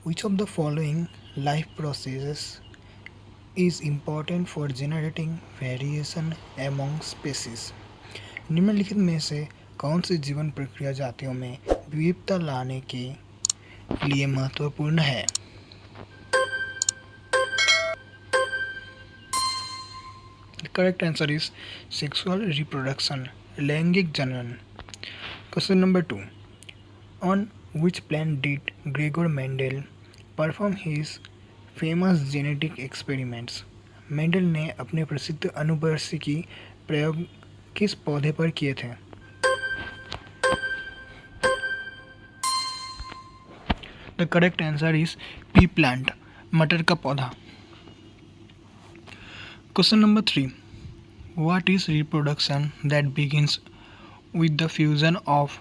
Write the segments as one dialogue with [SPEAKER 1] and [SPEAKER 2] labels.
[SPEAKER 1] Which of the following life processes is important for generating variation among species? निम्नलिखित में से कौन सी जीवन प्रक्रिया जातियों में विविधता लाने के लिए महत्वपूर्ण है? The correct answer is sexual reproduction, लैंगिक जनन. Question number 2. On which plant did Gregor Mendel perform his famous genetic experiments? Mendel ने अपने प्रसिद्ध अनुवर्षिकी प्रयोग किस पौधे पर किए थे? The correct answer is pea plant, मटर का पौधा. Question number 3. What is reproduction that begins with the fusion of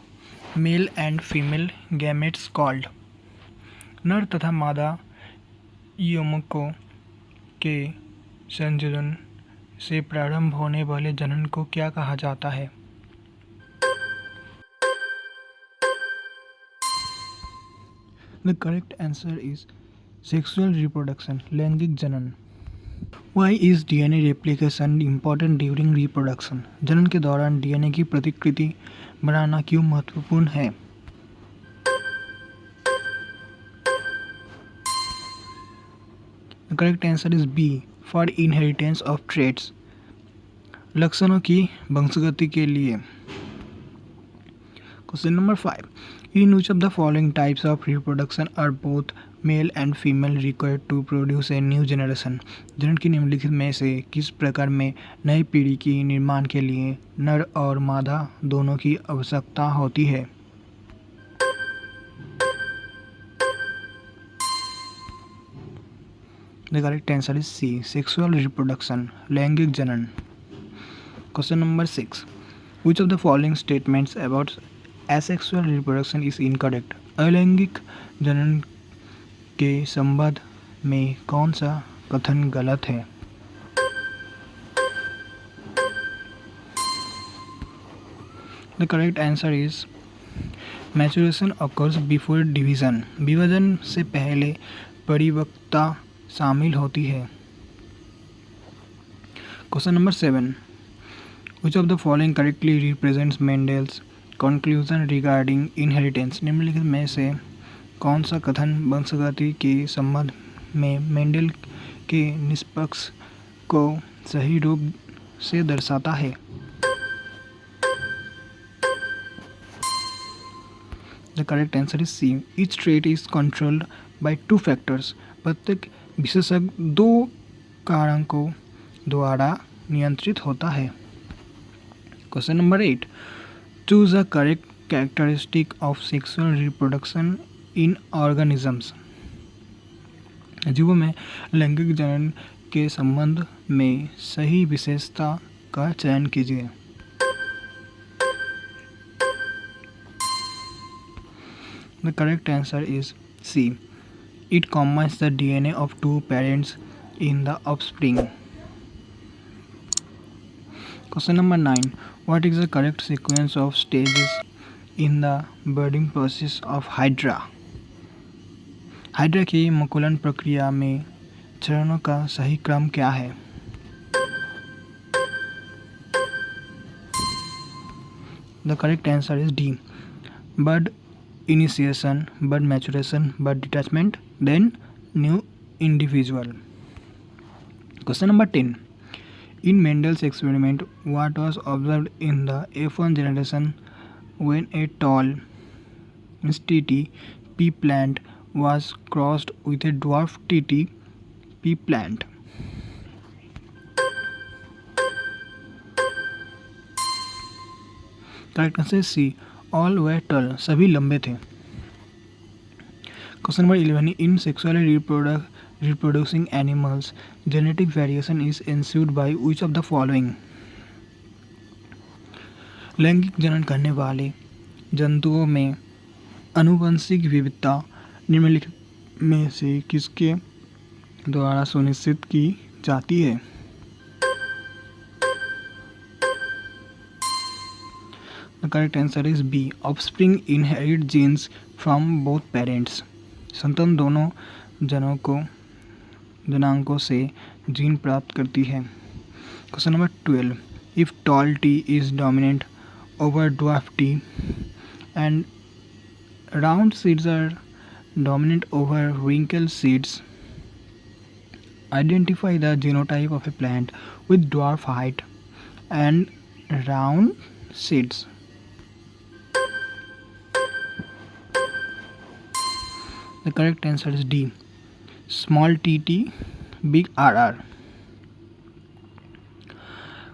[SPEAKER 1] male and female gametes called? नर तथा मादा यौगिकों के संयोजन से प्रारंभ होने वाले जनन को क्या कहा जाता है? The correct answer is sexual reproduction, लैंगिक जनन. Why is DNA replication important during reproduction? जनन के दौरान DNA की प्रतिकृति बनाना क्यों महत्वपूर्ण है? The correct answer is B. For inheritance of traits. लक्षणों की वंशगति के लिए. Question number 5. In which of the following types of reproduction are both male and female required to produce a new generation? जनन की निम्नलिखित में से किस प्रकार में नई पीढ़ी की निर्माण के लिए नर और मादा दोनों की आवश्यकता होती है? The correct answer is C. Sexual reproduction, लैंगिक जनन. Question number 6. Which of the following statements about asexual reproduction is incorrect? अलैंगिक जनन के संबंध में कौन सा कथन गलत है? The correct answer is maturation occurs before division. विभाजन से पहले परिपक्वता शामिल होती है. Question number 7. Which of the following correctly represents Mendel's conclusion regarding inheritance? निम्नलिखित में से कौन सा कथन वंशगति के संबंध में मेंडल के निष्कर्ष को सही रूप से दर्शाता है? The correct answer is C. Each trait is controlled by two factors. प्रत्येक विशेषज्ञ दो कारकों द्वारा नियंत्रित होता है. Question number 8. Choose a correct characteristic of sexual reproduction in organisms. जीवों में लैंगिक जनन के संबंध में सही विशेषता का चयन कीजिए. The correct answer is C. It combines the DNA of two parents in the offspring. Question number 9. What is the correct sequence of stages in the budding process of Hydra? Hydra की मुकुलन प्रक्रिया में चरणों का सही क्रम क्या है? The correct answer is D. Bud initiation, bud maturation, bud detachment, then new individual. Question number 10. In Mendel's experiment, what was observed in the F1 generation when a tall TT pea plant was crossed with a dwarf TT pea plant? Correct answer is C. All were tall. सभी लंबे थे. Question number 11. In sexually reproducing animals, genetic variation is ensued by which of the following? लैंगिक जनन करने वाले जंतुओं में आनुवंशिक विविधता निम्नलिखित में से किसके द्वारा सुनिश्चित की जाती है? The correct answer is B. Offspring inherit genes from both parents. संतान दोनों जनांकों से जीन प्राप्त करती है। Question number 12, if tall T is dominant over dwarf T and round seeds are dominant over wrinkled seeds, identify the genotype of a plant with dwarf height and round seeds. The correct answer is D, small tt, big rr.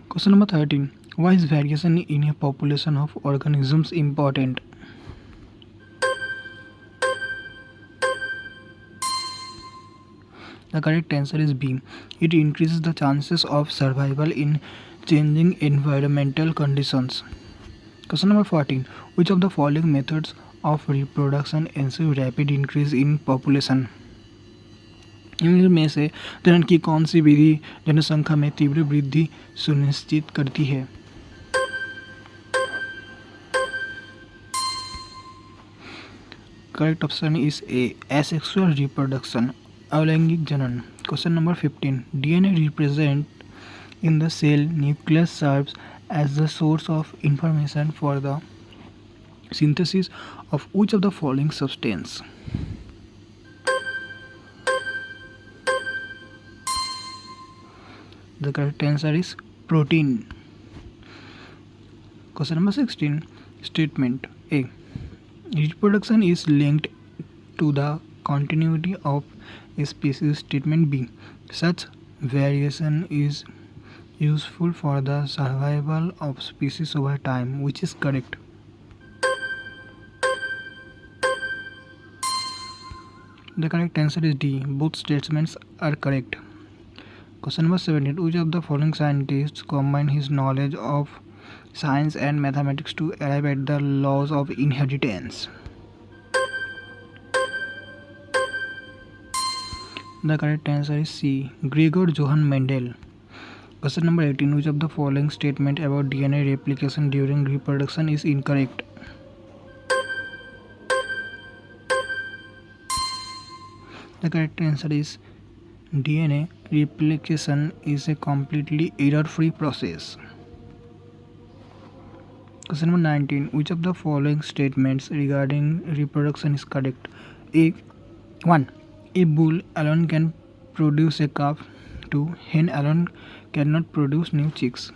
[SPEAKER 1] Question number 13, why is variation in a population of organisms important? The correct answer is B. It increases the chances of survival in changing environmental conditions. Question number 14. Which of the following methods of reproduction ensure rapid increase in population? इनमें से जनन की कौन सी विधि जनसंख्या में तीव्र वृद्धि सुनिश्चित करती है? Correct option is A. Asexual reproduction. अलैंगिक जनन. Question number 15. DNA represent in the cell nucleus serves as the source of information for the synthesis of which of the following substance? The correct answer is protein. Question number 16. Statement A. Reproduction is linked to the continuity of a species. Statement B. Such variation is useful for the survival of species over time. Which is correct? The correct answer is D. Both statements are correct. Question number 17. Which of the following scientists combined his knowledge of science and mathematics to arrive at the laws of inheritance? The correct answer is C. Gregor Johann Mendel. Question number 18. Which of the following statement about DNA replication during reproduction is incorrect? The correct answer is DNA replication is a completely error-free process. Question number 19. Which of the following statements regarding reproduction is correct? A. 1. A bull alone can produce a calf. 2. Hen alone cannot produce new chicks.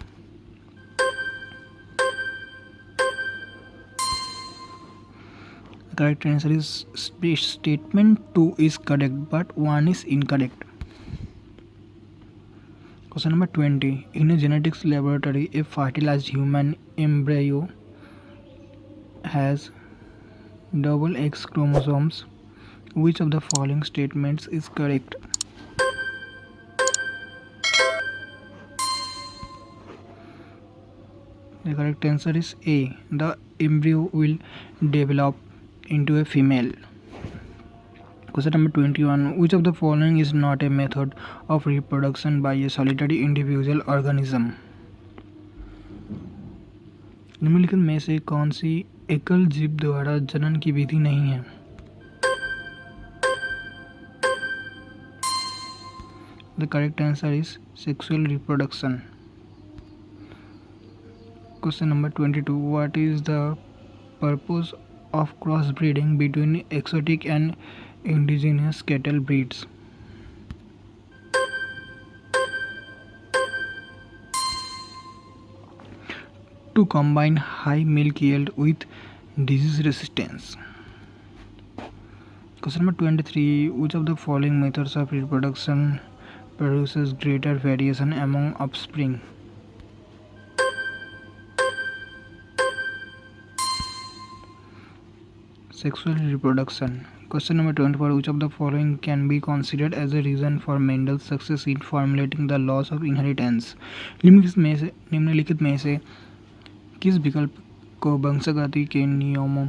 [SPEAKER 1] The correct answer is statement 2 is correct, but 1 is incorrect. Question number 20. In a genetics laboratory, a fertilized human embryo has double X chromosomes. Which of the following statements is correct? The correct answer is A. The embryo will develop into a female. Question number 21. Which of the following is not a method of reproduction by a solitary individual organism? निम्नलिखित में से कौन सी एकल जीव द्वारा जनन की विधि नहीं है? The correct answer is sexual reproduction. Question number 22. What is the purpose of crossbreeding between exotic and indigenous cattle breeds? To combine high milk yield with disease resistance. Question number 23. Which of the following methods of reproduction produces greater variation among offspring? Sexual reproduction. Question number 24. Which of the following can be considered as a reason for Mendel's success in formulating the laws of inheritance? निम्नलिखित में से किस विकल्प को वंशागति के नियमों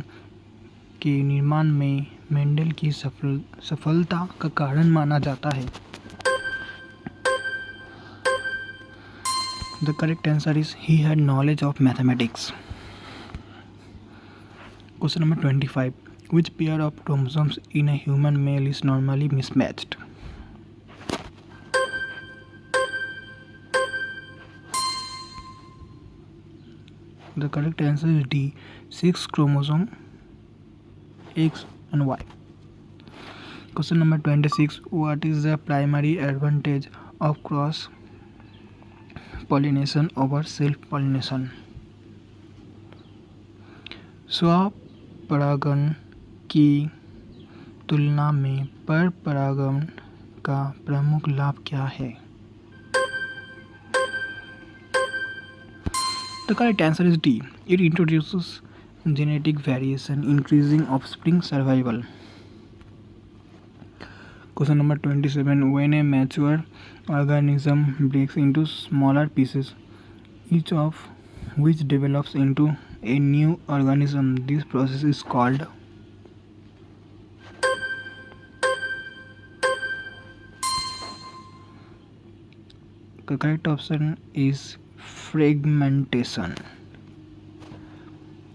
[SPEAKER 1] के निर्माण में मेंडल की सफलता का कारण माना जाता है? The correct answer is he had knowledge of mathematics. Question number 25. Which pair of chromosomes in a human male is normally mismatched? The correct answer is D. 6 chromosome X and Y. Question number 26. What is the primary advantage of cross pollination over self pollination? स्वपरागण की तुलना में पर परागण का प्रमुख लाभ क्या है? The correct answer is D. It introduces genetic variation, increasing offspring survival. Question number 27. When a mature organism breaks into smaller pieces, each of which develops into a new organism, this process is called. The correct option is fragmentation.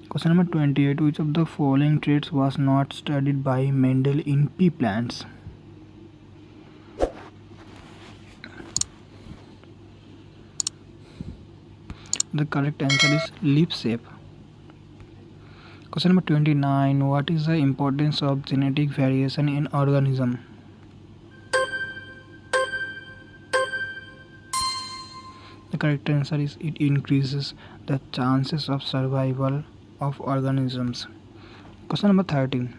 [SPEAKER 1] Question number 28. Which of the following traits was not studied by Mendel in pea plants? The correct answer is leaf shape. Question number 29. What is the importance of genetic variation in organism? The correct answer is it increases the chances of survival of organisms. Question number 13.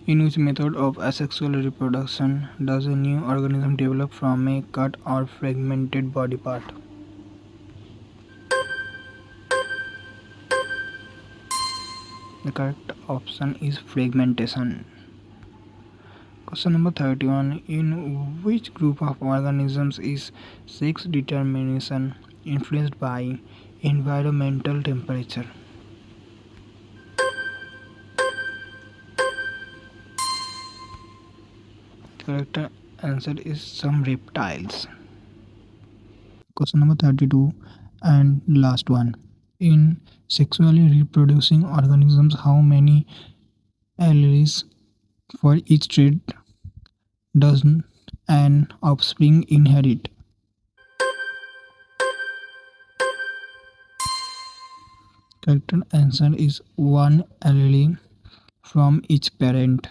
[SPEAKER 1] In which method of asexual reproduction does a new organism develop from a cut or fragmented body part? The correct option is fragmentation. Question number 31. In which group of organisms is sex determination influenced by environmental temperature? The correct answer is some reptiles. Question number 32 and last one. In sexually reproducing organisms, how many alleles for each trait does an offspring inherit? Correct answer is one allele from each parent.